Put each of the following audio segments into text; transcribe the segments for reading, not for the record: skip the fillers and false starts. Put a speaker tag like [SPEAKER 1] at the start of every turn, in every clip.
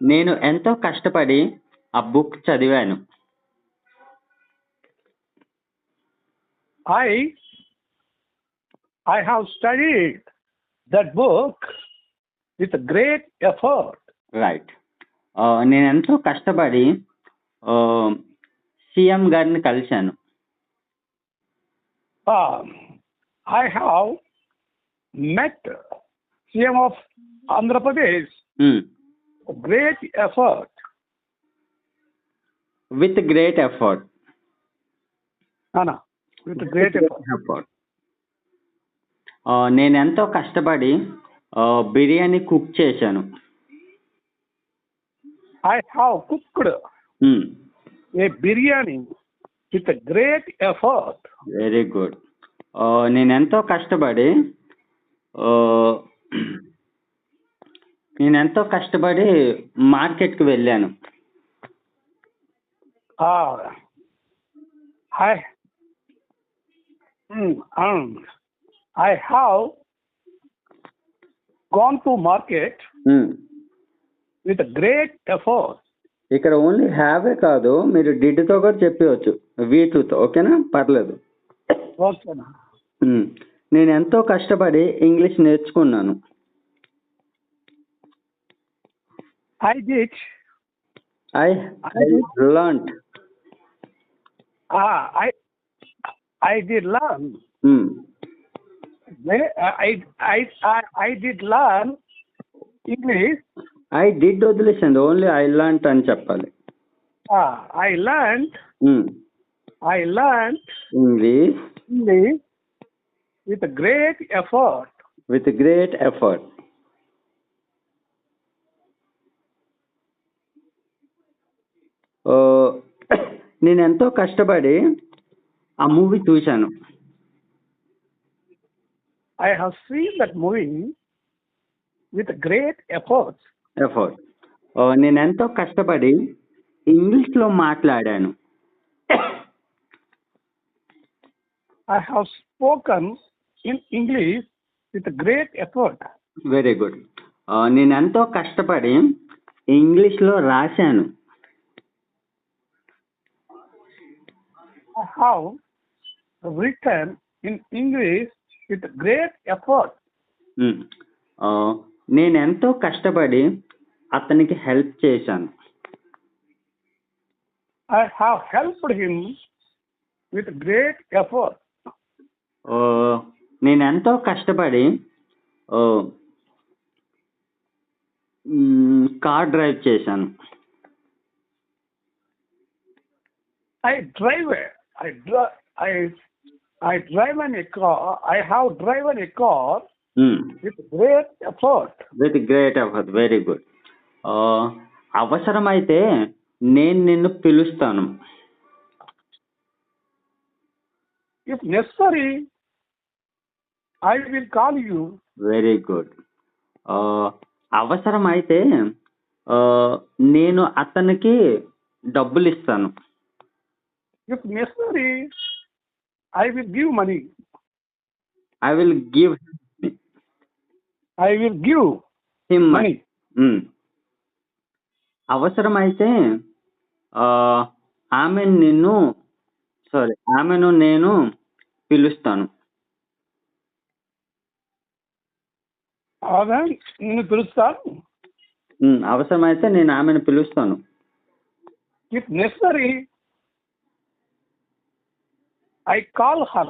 [SPEAKER 1] నేను ఎంతో కష్టపడి ఆ బుక్ చదివాను.
[SPEAKER 2] I have studied that book with great effort.
[SPEAKER 1] Right. నేను ఎంతో కష్టపడి సీఎం గారిని కలిశాను.
[SPEAKER 2] I have met CM of Andhra Pradesh with great effort.
[SPEAKER 1] With great effort.
[SPEAKER 2] Anna, with great effort.
[SPEAKER 1] నేను ఎంతో కష్టపడి బిర్యానీ కుక్ చేశాను.
[SPEAKER 2] I have cooked a biryani with a great effort.
[SPEAKER 1] Very good. నేను ఎంతో కష్టపడి మార్కెట్కి వెళ్ళాను.
[SPEAKER 2] I have gone to market with a great effort.
[SPEAKER 1] ఇక్కడ ఓన్లీ హ్యావే కాదు, మీరు డిడ్తో కూడా చెప్పవచ్చు, వీటితో. ఓకేనా? పర్లేదు.
[SPEAKER 2] ఓకేనా?
[SPEAKER 1] నేను ఎంతో కష్టపడి ఇంగ్లీష్ నేర్చుకున్నాను.
[SPEAKER 2] I did
[SPEAKER 1] learned.
[SPEAKER 2] I did learn. I did learn English.
[SPEAKER 1] I did వదిలేసండి, ఓన్లీ I learned అని చెప్పాలి.
[SPEAKER 2] I learned
[SPEAKER 1] English
[SPEAKER 2] with a great effort.
[SPEAKER 1] నేను ఎంతో కష్టపడి ఆ మూవీ చూశాను.
[SPEAKER 2] I have seen that movie with great effort.
[SPEAKER 1] నేను ఎంతో కష్టపడి ఇంగ్లీష్లో మాట్లాడాను.
[SPEAKER 2] I have spoken in English with great effort.
[SPEAKER 1] Very good. నేను ఎంతో కష్టపడి ఇంగ్లీష్లో రాశాను.
[SPEAKER 2] I have written in English with great effort.
[SPEAKER 1] నేను ఎంతో కష్టపడి అతనికి హెల్ప్ చేశాను.
[SPEAKER 2] I have helped him with great effort.
[SPEAKER 1] నేను ఎంతో కష్టపడి కార్ డ్రైవ్ చేశాను.
[SPEAKER 2] I have driven a car with great effort.
[SPEAKER 1] Very good. అవసరమైతే నేను నిన్ను పిలుస్తాను.
[SPEAKER 2] If necessary, I will call you.
[SPEAKER 1] Very good. అవసరమైతే నేను అతనికి డబ్బులు ఇస్తాను.
[SPEAKER 2] If necessary, I will give money.
[SPEAKER 1] I will give
[SPEAKER 2] him money.
[SPEAKER 1] అవసరమైతే ఆమెను నేను పిలుస్తాను. అవసరమైతే నేను ఆమెను పిలుస్తాను.
[SPEAKER 2] If necessary, I call her.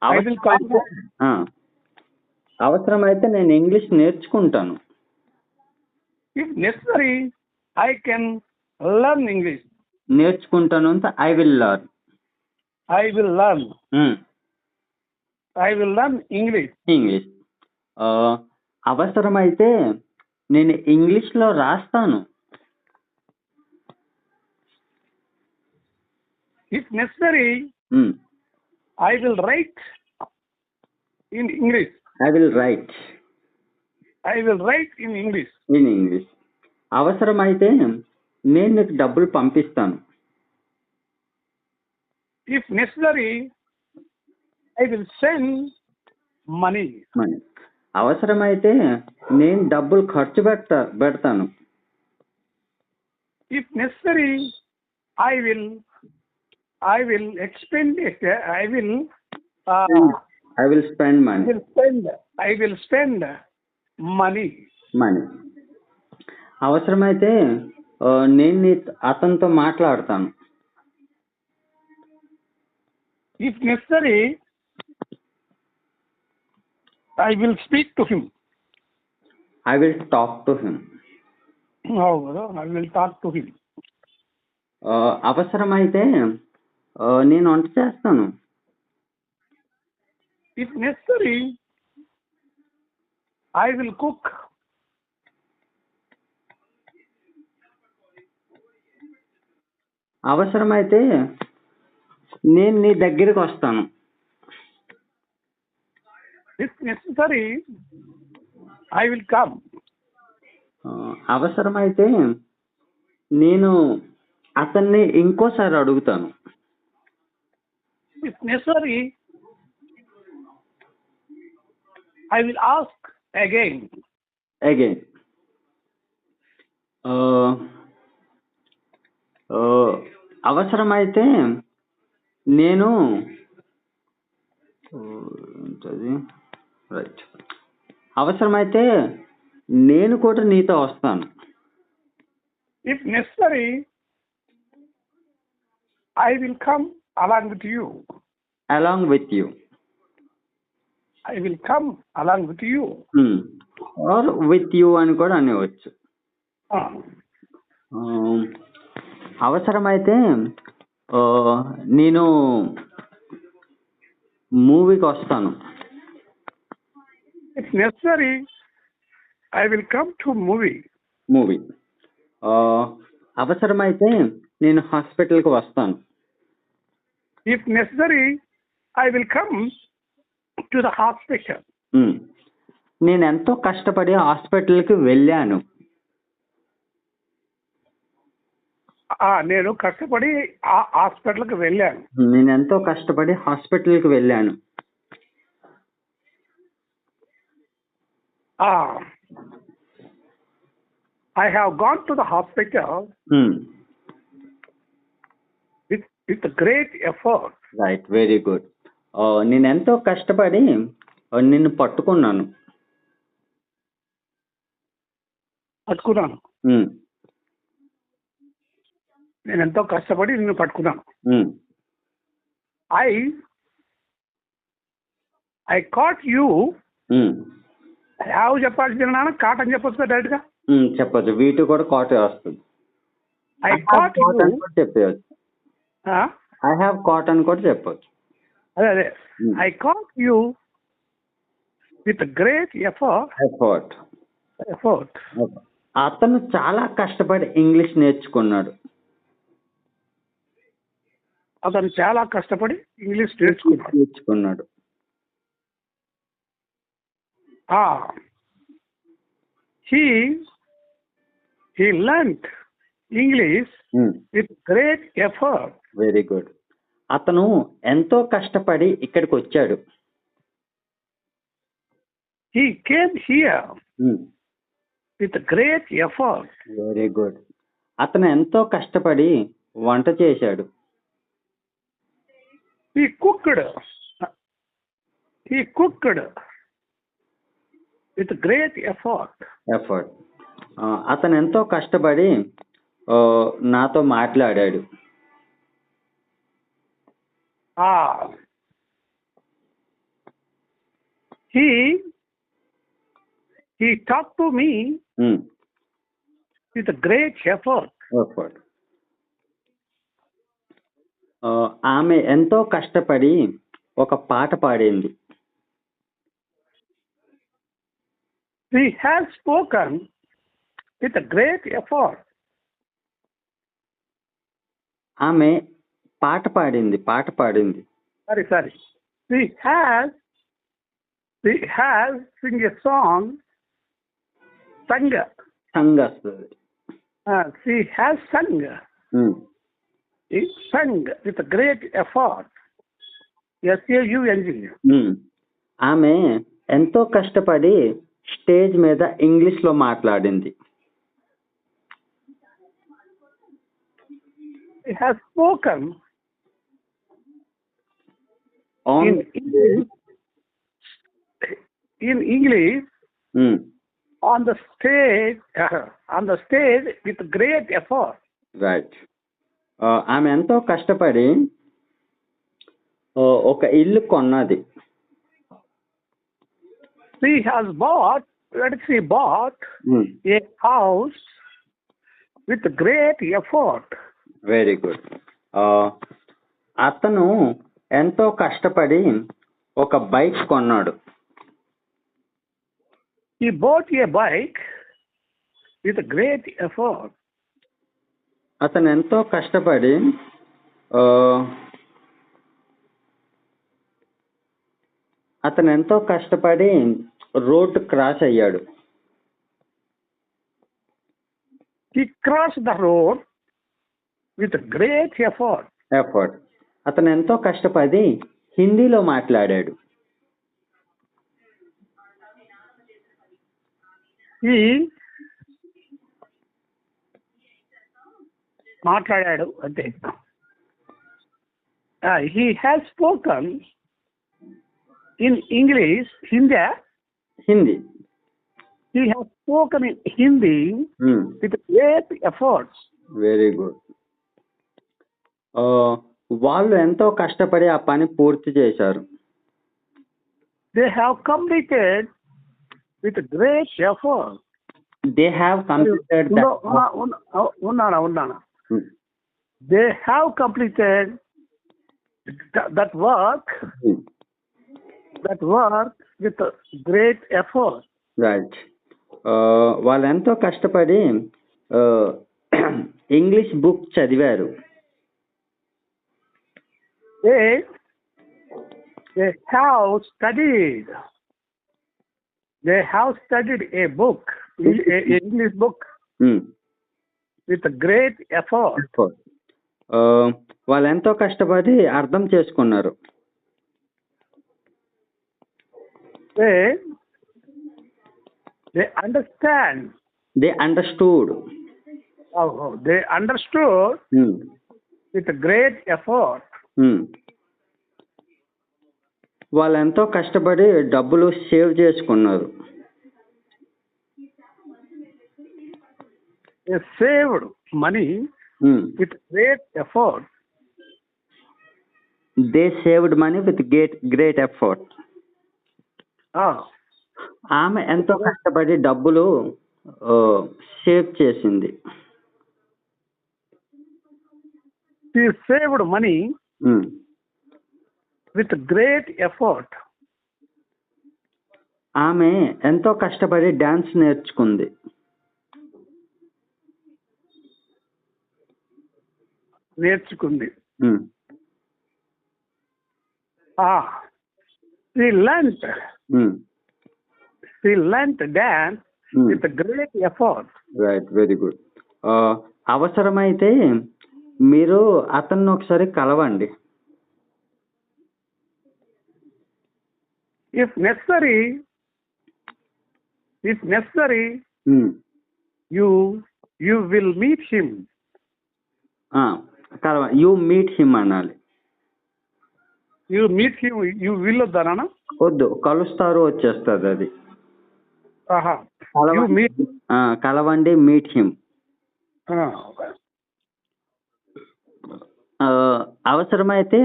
[SPEAKER 2] I will call her.
[SPEAKER 1] అవసరమైతే నేను ఇంగ్లీష్ నేర్చుకుంటాను.
[SPEAKER 2] If necessary, I can learn English.
[SPEAKER 1] నేర్చుకుంటాను అంటే I will learn.
[SPEAKER 2] I will learn English.
[SPEAKER 1] అవసరమైతే నేను ఇంగ్లీష్లో రాస్తాను.
[SPEAKER 2] If necessary, I will write in English.
[SPEAKER 1] I will write
[SPEAKER 2] in English.
[SPEAKER 1] అవసరమైతే నేను నీకు డబ్బులు పంపిస్తాను.
[SPEAKER 2] If necessary, I will send money.
[SPEAKER 1] అవసరమైతే నేను డబ్బులు ఖర్చు పెడతాను.
[SPEAKER 2] If necessary, I will expend it. I will
[SPEAKER 1] spend money.
[SPEAKER 2] I will spend money.
[SPEAKER 1] అవసరమైతే నేను అతనితో మాట్లాడతాను.
[SPEAKER 2] If necessary, I will speak to him.
[SPEAKER 1] I will talk to him.
[SPEAKER 2] I will talk to him.
[SPEAKER 1] అవసరమైతే నేను వంట చేస్తాను.
[SPEAKER 2] If necessary, I will cook.
[SPEAKER 1] అవసరమైతే నేను నీ దగ్గరికి వస్తాను.
[SPEAKER 2] If necessary, I will come.
[SPEAKER 1] అవసరమైతే నేను అతన్ని ఇంకోసారి అడుగుతాను.
[SPEAKER 2] If necessary, I will ask again.
[SPEAKER 1] అవసరమైతే నేను అవసరమైతే నేను కూడా నీతో వస్తాను.
[SPEAKER 2] If necessary, I will come along with you. I will come along with you.
[SPEAKER 1] Or with you అని కూడా అనేవచ్చు. అవసరమైతే నేను మూవీకి వస్తాను.
[SPEAKER 2] If necessary, I will come to movie.
[SPEAKER 1] అవసరమైతే నేను హాస్పిటల్కి వస్తాను.
[SPEAKER 2] If necessary, I will come to the hospital.
[SPEAKER 1] నేను ఎంతో కష్టపడి హాస్పిటల్కి వెళ్ళాను.
[SPEAKER 2] నేను కష్టపడి హాస్పిటల్కి వెళ్ళాను.
[SPEAKER 1] నేను ఎంతో కష్టపడి హాస్పిటల్కి వెళ్ళాను.
[SPEAKER 2] I have gone to the hospital with great effort.
[SPEAKER 1] Right, very good. నేను ఎంతో కష్టపడి నిన్ను పట్టుకున్నాను.
[SPEAKER 2] నేను ఎంతో కష్టపడి నిన్ను పట్టుకున్నాను. I caught you. how చెప్పాల్సి నాన్న కాట్ అని చెప్పొచ్చు డైరెక్ట్ గా
[SPEAKER 1] చెప్పచ్చు. వీటి కూడా కాట్ వస్తుంది.
[SPEAKER 2] I caught you
[SPEAKER 1] చెప్పవచ్చు. I have caught అని కూడా చెప్పచ్చు.
[SPEAKER 2] అదే I caught you with great effort.
[SPEAKER 1] అతను చాలా కష్టపడి ఇంగ్లీష్ నేర్చుకున్నాడు.
[SPEAKER 2] He learned English with great effort.
[SPEAKER 1] Very good. అతను ఎంతో కష్టపడి ఇక్కడికి వచ్చాడు.
[SPEAKER 2] He came here with great effort.
[SPEAKER 1] Very good. అతను ఎంతో కష్టపడి వంట చేశాడు.
[SPEAKER 2] He cooked with great effort.
[SPEAKER 1] అతను ఎంతో కష్టపడి నాతో మాట్లాడాడు.
[SPEAKER 2] He talked to me with great effort.
[SPEAKER 1] ఆమె ఎంతో కష్టపడి ఒక పాట పాడింది.
[SPEAKER 2] He has spoken with great effort.
[SPEAKER 1] ఆమె పాట పాడింది.
[SPEAKER 2] Sorry. He has sing a song. Sang. She has sung. He sang with great effort. SAUNG.
[SPEAKER 1] ఆమె ఎంతో కష్టపడి స్టేజ్ మీద ఇంగ్లీష్లో మాట్లాడింది.
[SPEAKER 2] He has spoken
[SPEAKER 1] On
[SPEAKER 2] in English,
[SPEAKER 1] Hmm.
[SPEAKER 2] on the stage with great effort.
[SPEAKER 1] Right. ఆమె ఎంతో కష్టపడి ఒక ఇల్లు కొన్నది.
[SPEAKER 2] She bought
[SPEAKER 1] Hmm.
[SPEAKER 2] a house with great effort.
[SPEAKER 1] Very good. అతను ఎంతో కష్టపడి ఒక బైక్ కొన్నాడు.
[SPEAKER 2] He bought a bike with great effort.
[SPEAKER 1] అతను ఎంతో కష్టపడి రోడ్ క్రాస్ అయ్యాడు.
[SPEAKER 2] He crossed the road with great effort.
[SPEAKER 1] అతను ఎంతో కష్టపడి హిందీలో మాట్లాడాడు.
[SPEAKER 2] మాట్లాడాడు అంతే. He has spoken in English, Hindi. He has spoken in Hindi with great efforts.
[SPEAKER 1] Very good. వాళ్ళు ఎంతో కష్టపడి ఆ పని పూర్తి చేశారు.
[SPEAKER 2] They have completed with great effort.
[SPEAKER 1] They have completed
[SPEAKER 2] ఉన్నానా. They have completed that work with great effort.
[SPEAKER 1] Right. వాళ్ళు ఎంతో కష్టపడి ఇంగ్లీష్ బుక్ చదివారు.
[SPEAKER 2] They have studied a book, English book with great effort.
[SPEAKER 1] వాళ్ళు ఎంతో కష్టపడి అర్థం చేసుకున్నారు.
[SPEAKER 2] They understood.
[SPEAKER 1] They understood
[SPEAKER 2] with great effort.
[SPEAKER 1] వాళ్ళు ఎంతో కష్టపడి డబ్బులు సేవ్ చేసుకున్నారు.
[SPEAKER 2] They saved money with great effort.
[SPEAKER 1] They saved money with great effort. ఆమె ఎంతో కష్టపడి డబ్బులు సేవ్ చేసింది.
[SPEAKER 2] She saved money with great effort.
[SPEAKER 1] ఆమె ఎంతో కష్టపడి డాన్స్ నేర్చుకుంది.
[SPEAKER 2] She learned dance with great effort.
[SPEAKER 1] Right. Very good. అవసరమైతే మీరు అతన్ని ఒకసారి కలవండి.
[SPEAKER 2] If necessary, you will meet him.
[SPEAKER 1] You meet him అనాలి.
[SPEAKER 2] You meet him, you will వద్దనా?
[SPEAKER 1] వద్దు, కలుస్తారు వచ్చేస్తుంది అది. కలవండి, మీట్ హిమ్. అవసరమైతే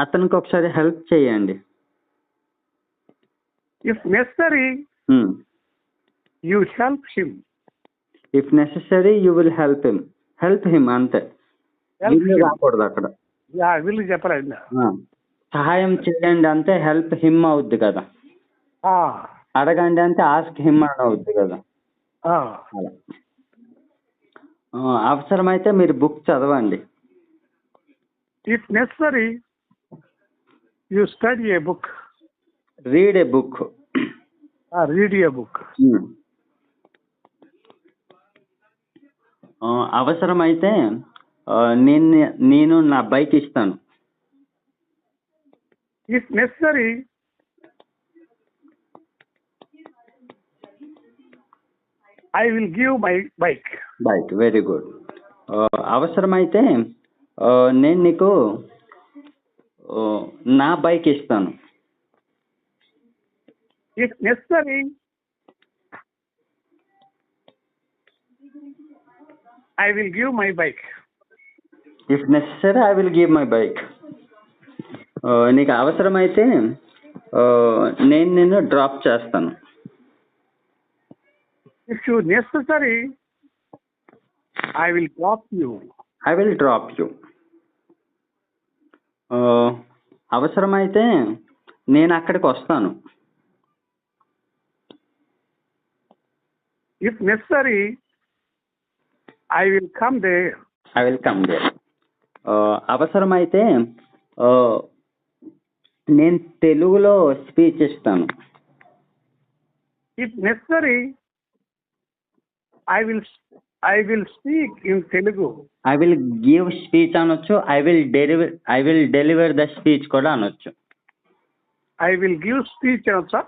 [SPEAKER 1] అతనికి ఒకసారి హెల్ప్ చేయండి.
[SPEAKER 2] If necessary, you help him.
[SPEAKER 1] If necessary, you will help him. Help him అంతే. రాకూడదు అక్కడ.
[SPEAKER 2] వీళ్ళు చెప్పలేదు.
[SPEAKER 1] సహాయం చేయండి అంటే హెల్ప్ హిమ్ అవుద్ది కదా. అడగండి అంటే ఆస్క్ హిమ్ అని అవుద్ది కదా. అలా అవసరమైతే మీరు బుక్ చదవండి.
[SPEAKER 2] If necessary, you study a book.
[SPEAKER 1] Read a book.
[SPEAKER 2] Read a book.
[SPEAKER 1] అవసరమైతే నేను నా బైక్ ఇస్తాను.
[SPEAKER 2] If necessary, I will give my bike.
[SPEAKER 1] Bike, very good. అవసరమైతే నేను నీకు నా బైక్ ఇస్తాను.
[SPEAKER 2] If necessary, I will give my bike.
[SPEAKER 1] If necessary I will give my bike. నీకు అవసరమైతే నేను నిన్ను డ్రాప్ చేస్తాను.
[SPEAKER 2] If you necessary, I will drop you.
[SPEAKER 1] I will drop you. అవసరమైతే నేను అక్కడికి వస్తాను.
[SPEAKER 2] If necessary, I will come there.
[SPEAKER 1] I will come there. అవసరమైతే నేను తెలుగులో స్పీచ్ ఇస్తాను.
[SPEAKER 2] If necessary, I will speak in Telugu.
[SPEAKER 1] I will give speech అనొచ్చు, I will deliver the speech కూడా అనొచ్చు.
[SPEAKER 2] I will give speech also.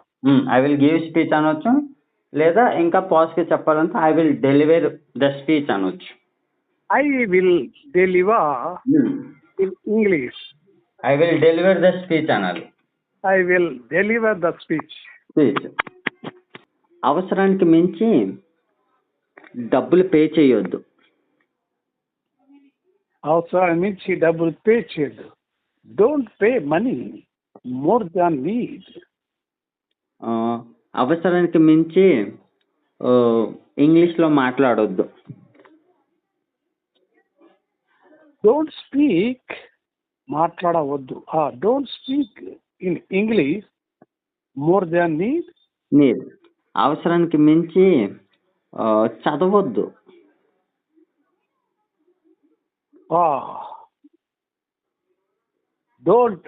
[SPEAKER 1] I will give speech అనొచ్చు, లేదా ఇంకా పాజిటివ్ చెప్పాలంటే I will deliver the speech అనొచ్చు.
[SPEAKER 2] I will deliver in English.
[SPEAKER 1] I will deliver the speech అనాలి.
[SPEAKER 2] I will deliver the speech.
[SPEAKER 1] Speech. అవసరానికి మించి డబ్బులు pay చేయొద్దు.
[SPEAKER 2] అవసరం మించి డబ్బులు పే చేయదు. Don't pay money more than need.
[SPEAKER 1] అవసరానికి మించి ఇంగ్లీష్లో మాట్లాడొద్దు.
[SPEAKER 2] Don't speak మాట్లాడవద్దు. Don't speak in English more than need.
[SPEAKER 1] Need. అవసరానికి మించి చదవద్దు.
[SPEAKER 2] Don't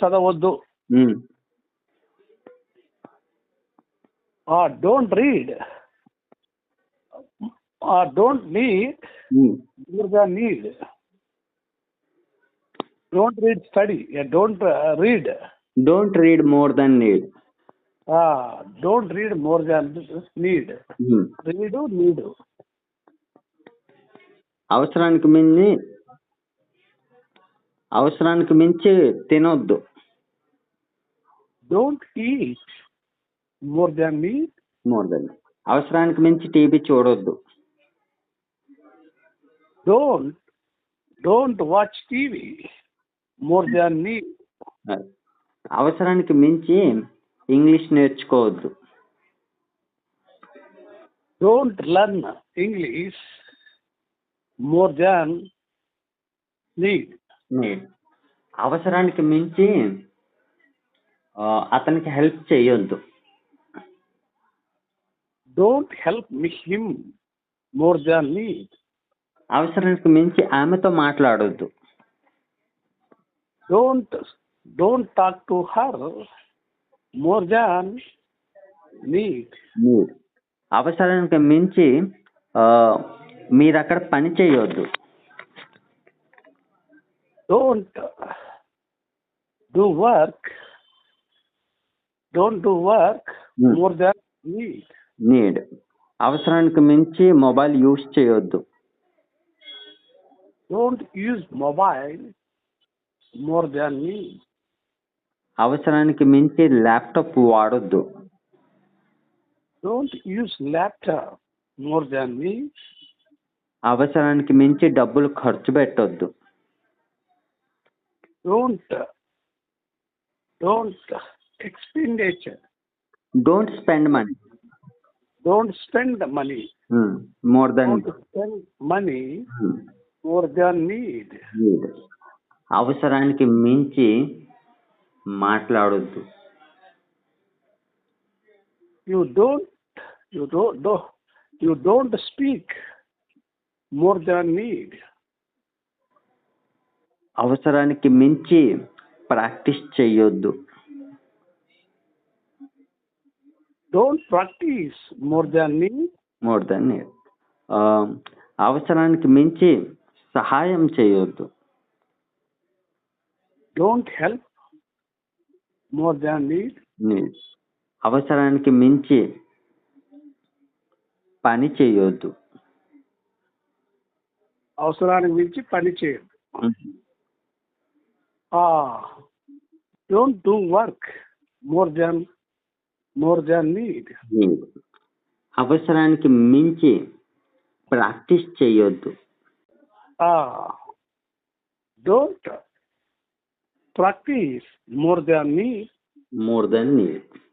[SPEAKER 2] చదవద్దు. Don't read. Don't need more than need. Don't read, study. Don't read.
[SPEAKER 1] Don't read more than need.
[SPEAKER 2] Don't read more than need. Read, need.
[SPEAKER 1] అవసరానికి మించి తినొద్దు.
[SPEAKER 2] Don't eat more than need.
[SPEAKER 1] అవసరానికి మించి TV చూడొద్దు.
[SPEAKER 2] Don't watch TV more than need.
[SPEAKER 1] అవసరానికి మించి English నేర్చుకోవద్దు.
[SPEAKER 2] Don't learn English more than need.
[SPEAKER 1] అవసరానికి మించి అతనికి హెల్ప్ చేయొద్దు.
[SPEAKER 2] Don't help him more than need.
[SPEAKER 1] అవసరానికి మించి ఆమెతో మాట్లాడొద్దు.
[SPEAKER 2] Don't talk to her more than need.
[SPEAKER 1] అవసరానికి మించి మీరు అక్కడ పని చేయొద్దు.
[SPEAKER 2] Don't do work more than
[SPEAKER 1] need. అవసరానికి మించి మొబైల్ యూజ్ చేయొద్దు.
[SPEAKER 2] Don't use mobile more than need.
[SPEAKER 1] అవసరానికి మించి ల్యాప్టాప్ వాడొద్దు.
[SPEAKER 2] Don't use laptop more than need.
[SPEAKER 1] అవసరానికి మించి డబ్బులు ఖర్చు పెట్టొద్దు.
[SPEAKER 2] Don't expenditure.
[SPEAKER 1] Don't spend money.
[SPEAKER 2] Don't spend money.
[SPEAKER 1] More than.
[SPEAKER 2] Don't spend money more than need.
[SPEAKER 1] అవసరానికి మించి మాట్లాడొద్దు.
[SPEAKER 2] You don't speak more than need.
[SPEAKER 1] అవసరానికి మించి ప్రాక్టీస్ చేయొద్దు.
[SPEAKER 2] Don't practice more than need.
[SPEAKER 1] అవసరానికి మించి సహాయం చేయొద్దు.
[SPEAKER 2] Don't help more than need.
[SPEAKER 1] అవసరానికి మించి పని చేయొద్దు.
[SPEAKER 2] అవసరానికి మించి పని చేయదు. Don't do work more than need.
[SPEAKER 1] అవసరానికి మించి ప్రాక్టీస్ చేయొద్దు.
[SPEAKER 2] Don't practice more than need.
[SPEAKER 1] More than need.